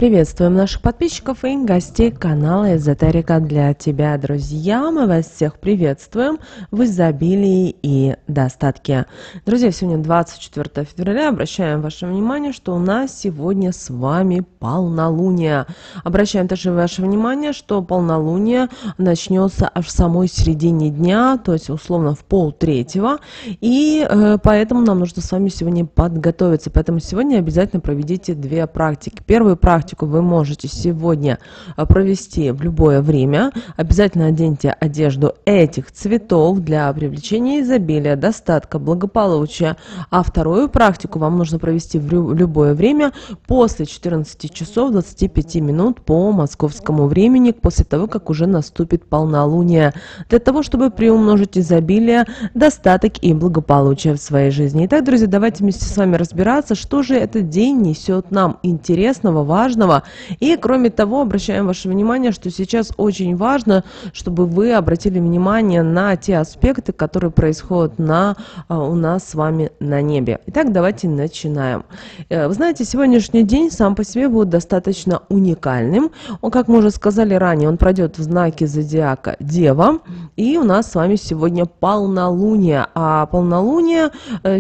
Приветствуем наших подписчиков и гостей канала Эзотерика для тебя, друзья. Мы вас всех приветствуем в изобилии и достатке. Друзья, сегодня 24 февраля. Обращаем ваше внимание, что у нас сегодня с вами полнолуние. Обращаем также ваше внимание, что полнолуние начнется аж в самой середине дня, то есть условно в 2:30. И поэтому нам нужно с вами сегодня подготовиться. Поэтому сегодня обязательно проведите две практики. Первую практику вы можете сегодня провести в любое время. Обязательно оденьте одежду этих цветов для привлечения изобилия, достатка, благополучия. А вторую практику вам нужно провести в любое время после 14 часов 25 минут по московскому времени, после того, как уже наступит полнолуние, для того, чтобы приумножить изобилие, достаток и благополучие в своей жизни. Итак, друзья, давайте вместе с вами разбираться, что же этот день несет нам интересного, важного. И, кроме того, обращаем ваше внимание, что сейчас очень важно, чтобы вы обратили внимание на те аспекты, которые происходят у нас с вами на небе. Итак, давайте начинаем. Вы знаете, сегодняшний день сам по себе будет достаточно уникальным. Он, как мы уже сказали ранее, он пройдет в знаке зодиака Дева. И у нас с вами сегодня полнолуние. А полнолуние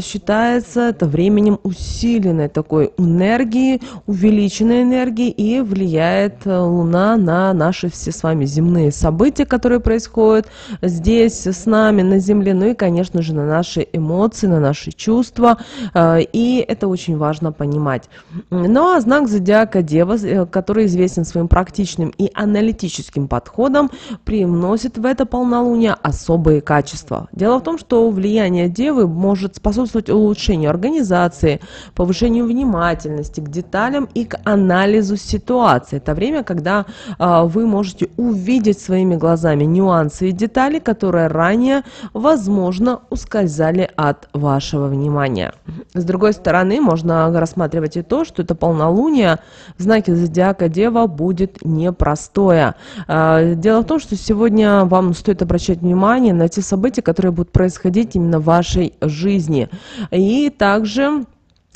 считается это временем усиленной такой энергии, увеличенной энергии, и влияет Луна на наши все с вами земные события, которые происходят здесь с нами на Земле, ну и, конечно же, на наши эмоции, на наши чувства, и это очень важно понимать. Ну а знак зодиака Дева, который известен своим практичным и аналитическим подходом, привносит в это полнолуние особые качества. Дело в том, что влияние Девы может способствовать улучшению организации, повышению внимательности к деталям и к анализу ситуации. Это время, когда вы можете увидеть своими глазами нюансы и детали, которые ранее, возможно, ускользали от вашего внимания. С другой стороны, можно рассматривать и то, что это полнолуние в знаке зодиака Дева будет непростое. Дело в том, что сегодня вам стоит обращать внимание на те события, которые будут происходить именно в вашей жизни. И также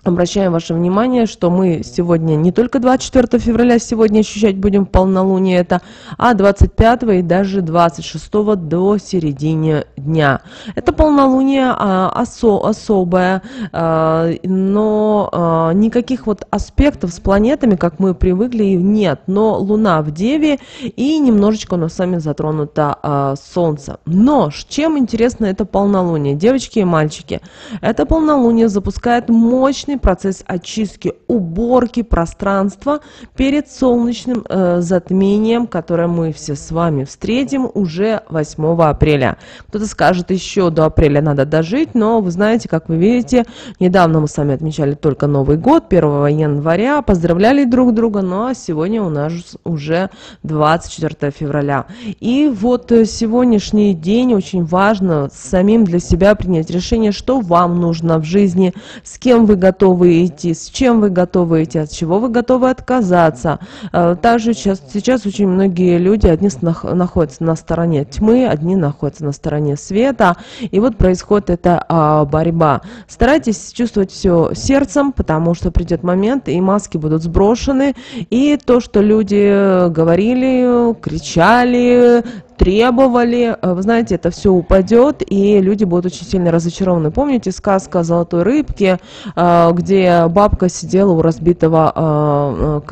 обращаем ваше внимание, что мы сегодня не только 24 февраля сегодня ощущать будем полнолуние это, а 25 и даже 26 до середины дня. Это полнолуние особое, но никаких вот аспектов с планетами, как мы привыкли, нет. Но Луна в Деве и немножечко у нас с вами затронуто Солнце. Но чем интересно это полнолуние? Девочки и мальчики, это полнолуние запускает мощный процесс очистки, уборки пространства перед солнечным затмением, которое мы все с вами встретим уже 8 апреля. Кто-то скажет, еще до апреля надо дожить, но вы знаете, как вы видите, недавно мы с вами отмечали только Новый год, 1 января, поздравляли друг друга, но сегодня у нас уже 24 февраля. И вот сегодняшний день очень важно самим для себя принять решение, что вам нужно в жизни, с кем вы готовы идти, с чем вы готовы идти, от чего вы готовы отказаться. Также сейчас очень многие люди, одни находятся на стороне тьмы, одни находятся на стороне света, и вот происходит эта борьба. Старайтесь чувствовать все сердцем, потому что придет момент, и маски будут сброшены, и то, что люди говорили, кричали, требовали, вы знаете, это все упадет, и люди будут очень сильно разочарованы. Помните сказка о золотой рыбке, где бабка сидела у разбитого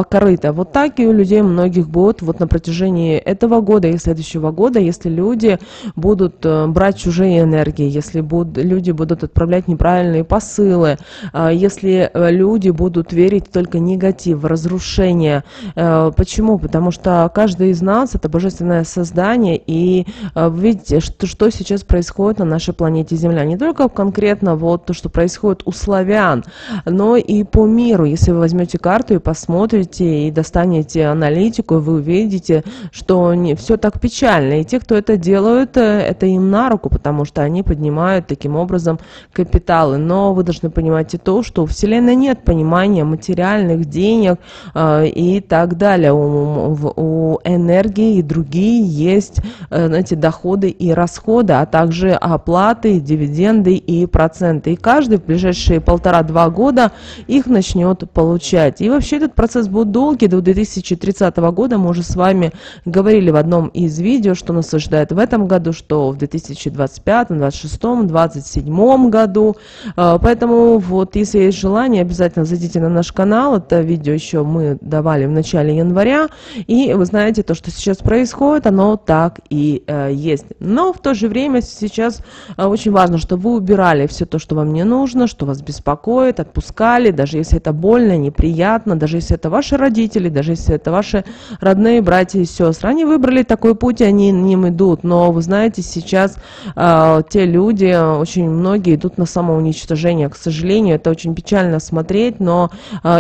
корыта? Вот так и у людей многих будет вот на протяжении этого года и следующего года, если люди будут брать чужие энергии, если люди будут отправлять неправильные посылы, если люди будут верить только негатив, разрушение. Почему? Потому что каждый из нас — это божественное создание, и видите, что сейчас происходит на нашей планете Земля. Не только конкретно вот то, что происходит у славян, но и по миру. Если вы возьмете карту и посмотрите, и достанете аналитику, вы увидите, что не все так печально. И те, кто это делают, это им на руку, потому что они поднимают таким образом капиталы. Но вы должны понимать и то, что у Вселенной нет понимания материальных денег и так далее, у энергии и другие есть, знаете, доходы и расходы, а также оплаты, дивиденды и проценты. И каждый в ближайшие 1,5-2 года их начнет получать. И вообще этот процесс будет долгий, до 2030 года. Мы уже с вами говорили в одном из видео, что нас ожидает в этом году, что в 2025, 2026, 2027 году. Поэтому вот, если есть желание, обязательно зайдите на наш канал. Это видео еще мы давали в начале января. И вы знаете, то, что сейчас происходит, оно так и есть. Но в то же время сейчас очень важно, чтобы вы убирали все то, что вам не нужно, что вас беспокоит, отпускали, даже если это больно, неприятно, даже если это ваши родители, даже если это ваши родные братья и сестры. Они выбрали такой путь, и они ним идут. Но вы знаете, сейчас те люди, очень многие идут на самоуничтожение. К сожалению, это очень печально смотреть, но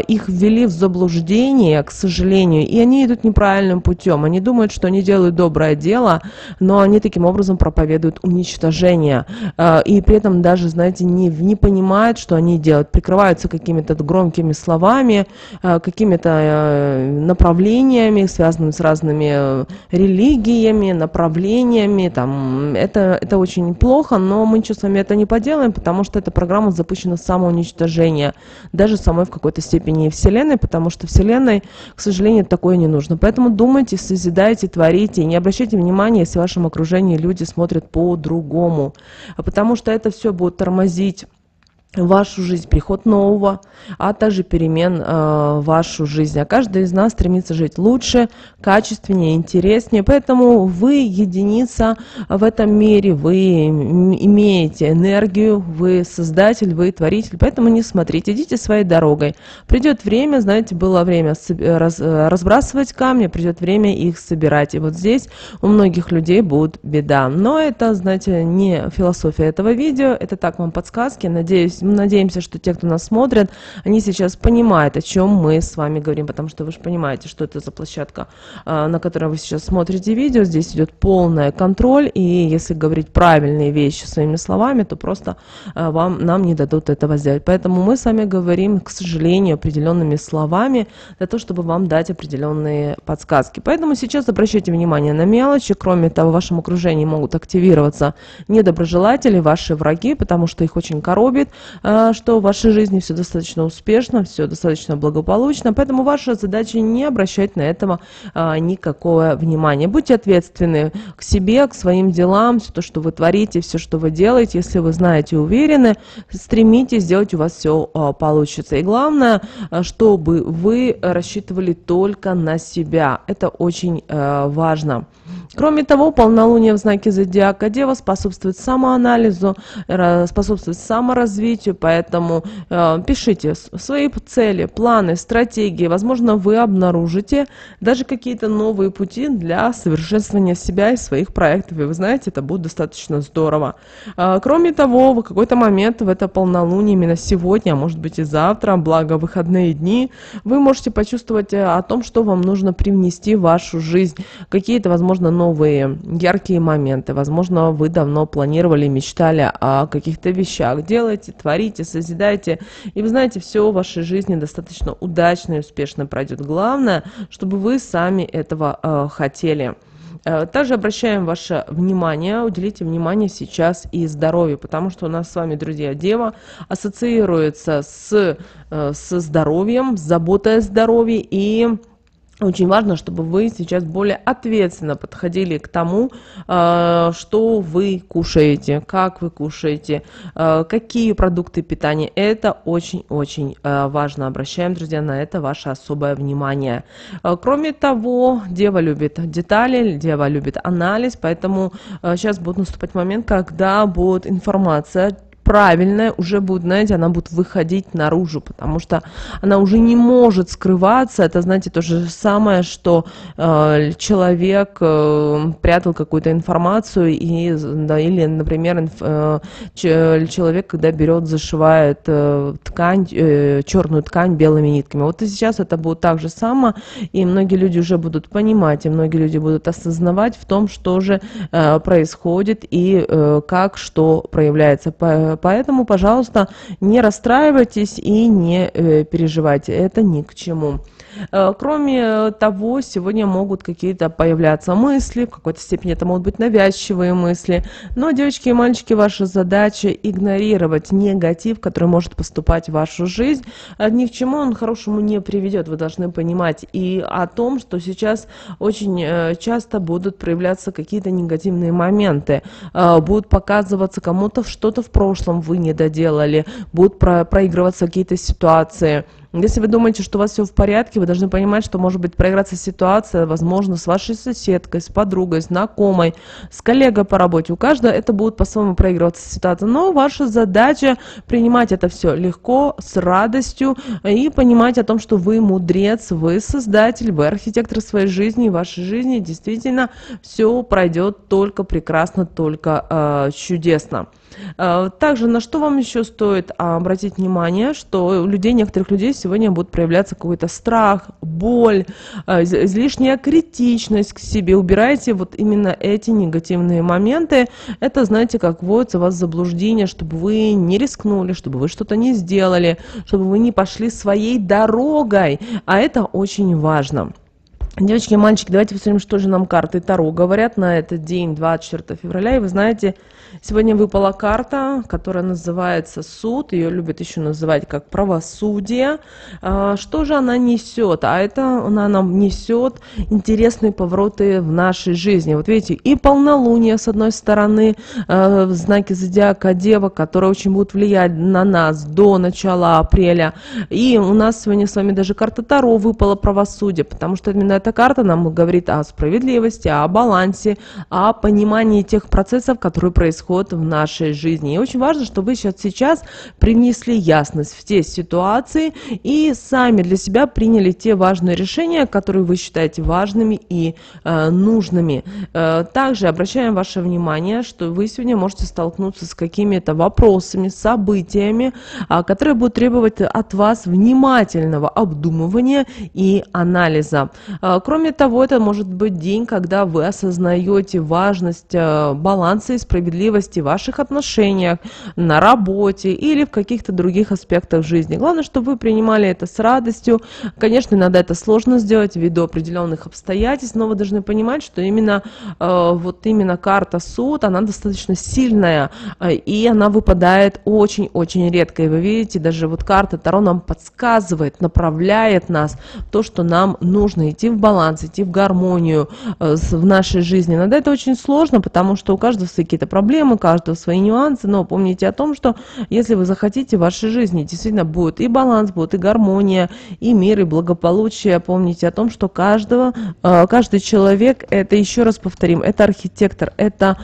их ввели в заблуждение, к сожалению, и они идут неправильным путем. Они думают, что они делают доброе дело, но они таким образом проповедуют уничтожение. И при этом даже, знаете, не понимают, что они делают. Прикрываются какими-то громкими словами, какими-то направлениями, связанными с разными религиями, направлениями. Там, это очень плохо, но мы ничего с вами это не поделаем, потому что эта программа запущена с самоуничтожения, даже самой в какой-то степени Вселенной, потому что Вселенной, к сожалению, такое не нужно. Поэтому думайте, созидайте, творите, и не обращайте внимания, если в вашем окружении люди смотрят по-другому, потому что это все будет тормозить вашу жизнь, приход нового, а также перемен в вашу жизнь. А каждый из нас стремится жить лучше, качественнее, интереснее. Поэтому вы единица в этом мире, вы имеете энергию, вы создатель, вы творитель. Поэтому не смотрите, идите своей дорогой. Придет время, знаете, было время разбрасывать камни, придет время их собирать. И вот здесь у многих людей будет беда. Но это, знаете, не философия этого видео, это так вам подсказки. Мы надеемся, что те, кто нас смотрят, они сейчас понимают, о чем мы с вами говорим, потому что вы же понимаете, что это за площадка, на которой вы сейчас смотрите видео. Здесь идет полный контроль, и если говорить правильные вещи своими словами, то просто нам не дадут этого сделать. Поэтому мы с вами говорим, к сожалению, определенными словами для того, чтобы вам дать определенные подсказки. Поэтому сейчас обращайте внимание на мелочи. Кроме того, в вашем окружении могут активироваться недоброжелатели, ваши враги, потому что их очень коробит, что в вашей жизни все достаточно успешно, все достаточно благополучно, поэтому ваша задача не обращать на этого никакого внимания. Будьте ответственны к себе, к своим делам, все то, что вы творите, все, что вы делаете, если вы знаете и уверены, стремитесь сделать, у вас все получится. И главное, чтобы вы рассчитывали только на себя. Это очень важно. Кроме того, полнолуние в знаке зодиака Дева способствует самоанализу, способствует саморазвитию, поэтому пишите свои цели, планы, стратегии. Возможно, вы обнаружите даже какие-то новые пути для совершенствования себя и своих проектов. И вы знаете, это будет достаточно здорово. Кроме того, в какой-то момент в это полнолуние, именно сегодня, а может быть и завтра, благо выходные дни, вы можете почувствовать о том, что вам нужно привнести в вашу жизнь. Какие-то, возможно, новые яркие моменты. Возможно, вы давно планировали, мечтали о каких-то вещах. Делайте, творите, созидайте. И вы знаете, все в вашей жизни достаточно удачно и успешно пройдет. Главное, чтобы вы сами этого хотели. Также обращаем ваше внимание, уделите внимание сейчас и здоровью, потому что у нас с вами, друзья, Дева ассоциируется со здоровьем, с заботой о здоровье, и очень важно, чтобы вы сейчас более ответственно подходили к тому, что вы кушаете, как вы кушаете, какие продукты питания. Это очень-очень важно. Обращаем, друзья, на это ваше особое внимание. Кроме того, Дева любит детали, Дева любит анализ, поэтому сейчас будет наступать момент, когда будет информация правильная, уже будет, знаете, она будет выходить наружу, потому что она уже не может скрываться. Это, знаете, то же самое, что человек прятал какую-то информацию, или, например, человек, когда берет, зашивает ткань, черную ткань белыми нитками. Вот и сейчас это будет так же само, и многие люди уже будут понимать, и многие люди будут осознавать в том, что же происходит и как что проявляется. Поэтому, пожалуйста, не расстраивайтесь и не переживайте. Это ни к чему. Кроме того, сегодня могут какие-то появляться мысли, в какой-то степени это могут быть навязчивые мысли. Но, девочки и мальчики, ваша задача игнорировать негатив, который может поступать в вашу жизнь. Ни к чему он хорошему не приведет. Вы должны понимать и о том, что сейчас очень часто будут проявляться какие-то негативные моменты. Будут показываться кому-то что-то в прошлом вы не доделали, будут проигрываться какие-то ситуации. Если вы думаете, что у вас все в порядке, вы должны понимать, что может быть проиграться ситуация, возможно, с вашей соседкой, с подругой, знакомой, с коллегой по работе. У каждого это будет по-своему проигрываться ситуация. Но ваша задача принимать это все легко, с радостью и понимать о том, что вы мудрец, вы создатель, вы архитектор своей жизни, и в вашей жизни действительно все пройдет только прекрасно, только чудесно. Также на что вам еще стоит обратить внимание, что у людей, некоторых людей сегодня будет проявляться какой-то страх, боль, излишняя критичность к себе. Убирайте вот именно эти негативные моменты. Это, знаете, как вводится вас в заблуждение, чтобы вы не рискнули, чтобы вы что-то не сделали, чтобы вы не пошли своей дорогой. А это очень важно. Девочки и мальчики, давайте посмотрим, что же нам карты Таро говорят на этот день, 24 февраля. И вы знаете, сегодня выпала карта, которая называется «Суд». Ее любят еще называть как «Правосудие». Что же она несет? А это она нам несет интересные повороты в нашей жизни. Вот видите, и полнолуние, с одной стороны, в знаке зодиака Дева, которая очень будет влиять на нас до начала апреля. И у нас сегодня с вами даже карта Таро выпала «Правосудие», потому что именно эта карта нам говорит о справедливости, о балансе, о понимании тех процессов, которые происходят в нашей жизни. И очень важно, чтобы вы сейчас привнесли ясность в те ситуации и сами для себя приняли те важные решения, которые вы считаете важными и нужными. Также обращаем ваше внимание, что вы сегодня можете столкнуться с какими-то вопросами, событиями, которые будут требовать от вас внимательного обдумывания и анализа. Кроме того, это может быть день, когда вы осознаете важность баланса и справедливости в ваших отношениях, на работе или в каких-то других аспектах жизни. Главное, чтобы вы принимали это с радостью. Конечно, иногда это сложно сделать ввиду определенных обстоятельств, но вы должны понимать, что именно карта «Суд», она достаточно сильная, и она выпадает очень-очень редко. И вы видите, даже вот карта Таро нам подсказывает, направляет нас в то, что нам нужно идти в баланс, идти в гармонию в нашей жизни. Иногда это очень сложно, потому что у каждого свои какие-то проблемы, у каждого свои нюансы, но помните о том, что если вы захотите, в вашей жизни действительно будет и баланс, будет и гармония, и мир, и благополучие. Помните о том, что каждый человек, это, еще раз повторим, это архитектор, это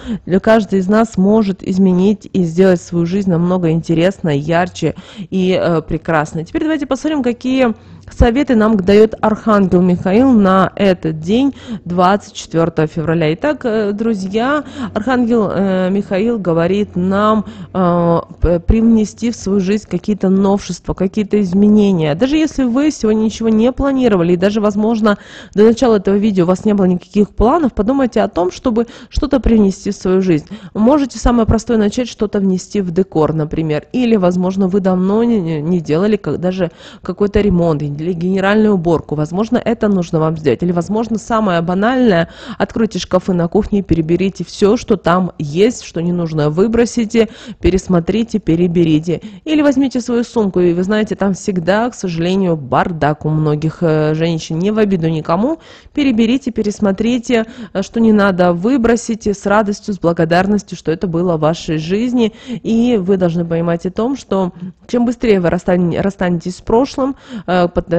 каждый из нас может изменить и сделать свою жизнь намного интересной, ярче и прекрасной. Теперь давайте посмотрим, какие советы нам дает Архангел Михаил на этот день, 24 февраля. Итак, друзья, Архангел Михаил говорит нам привнести в свою жизнь какие-то новшества, какие-то изменения. Даже если вы сегодня ничего не планировали, и даже, возможно, до начала этого видео у вас не было никаких планов, подумайте о том, чтобы что-то привнести в свою жизнь. Можете самое простое начать что-то внести в декор, например, или, возможно, вы давно не делали даже какой-то ремонт, или генеральную уборку. Возможно, это нужно вам сделать. Или, возможно, самое банальное, откройте шкафы на кухне и переберите все, что там есть, что не нужно, выбросите, пересмотрите, переберите. Или возьмите свою сумку, и вы знаете, там всегда, к сожалению, бардак у многих женщин. Не в обиду никому. Переберите, пересмотрите, что не надо, выбросите с радостью, с благодарностью, что это было в вашей жизни. И вы должны понимать о том, что чем быстрее вы расстанетесь с прошлым,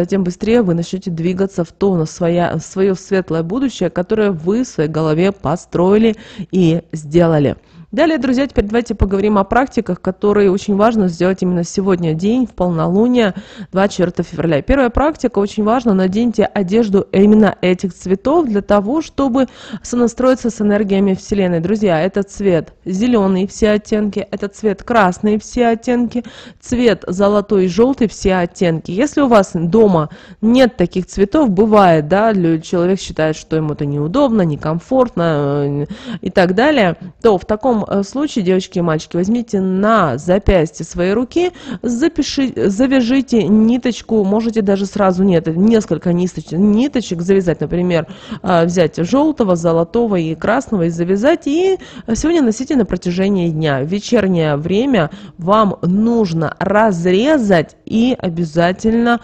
тем быстрее вы начнете двигаться в свое светлое будущее, которое вы в своей голове построили и сделали. Далее, друзья, теперь давайте поговорим о практиках, которые очень важно сделать именно сегодня, день, в полнолуние, 24 февраля. Первая практика, очень важно, наденьте одежду именно этих цветов для того, чтобы сонастроиться с энергиями Вселенной. Друзья, это цвет зеленый, все оттенки, это цвет красный, все оттенки, цвет золотой и желтый, все оттенки. Если у вас дома нет таких цветов, бывает, да, человек считает, что ему это неудобно, некомфортно и так далее, то в таком случае, девочки и мальчики, возьмите на запястье своей руки, завяжите ниточку, можете даже сразу, несколько ниточек завязать, например, взять желтого, золотого и красного и завязать, и сегодня носите на протяжении дня. В вечернее время вам нужно разрезать и обязательно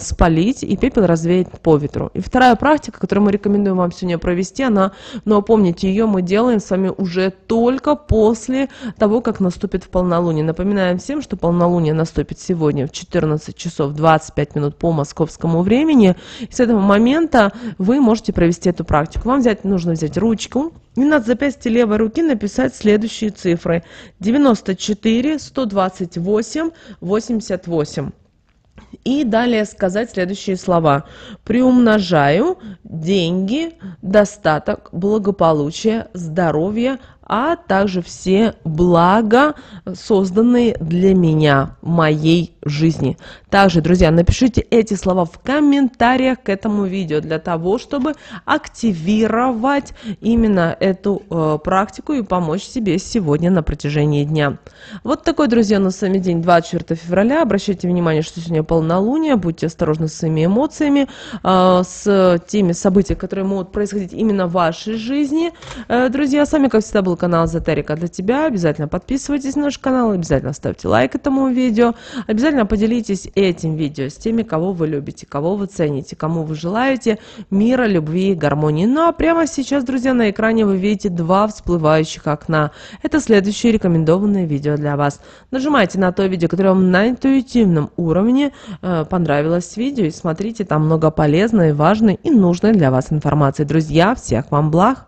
спалить, и пепел развеять по ветру. И вторая практика, которую мы рекомендуем вам сегодня провести, но помните, ее мы делаем с вами уже только после того, как наступит в полнолуние. Напоминаем всем, что полнолуние наступит сегодня в 14 часов 25 минут по московскому времени. И с этого момента вы можете провести эту практику. Вам нужно взять ручку и на запястье левой руки написать следующие цифры: 94, 128, 88. И далее сказать следующие слова: приумножаю деньги, достаток, благополучие, здоровье, а также все блага, созданные для меня в моей жизни. Также, друзья, напишите эти слова в комментариях к этому видео для того, чтобы активировать именно эту практику и помочь себе сегодня на протяжении дня. Вот такой, друзья, у нас с вами день 24 февраля. Обращайте внимание, что сегодня полнолуние. Будьте осторожны с своими эмоциями, с теми событиями, которые могут происходить именно в вашей жизни. Друзья, с вами, как всегда, был канал Эзотерика для тебя. Обязательно подписывайтесь на наш канал, обязательно ставьте лайк этому видео, обязательно поделитесь этим видео с теми, кого вы любите, кого вы цените, кому вы желаете мира, любви и гармонии. Ну а прямо сейчас, друзья, на экране вы видите два всплывающих окна. Это следующее рекомендованное видео для вас. Нажимайте на то видео, которое вам на интуитивном уровне понравилось видео, и смотрите, там много полезной, важной и нужной для вас информации. Друзья, всех вам благ!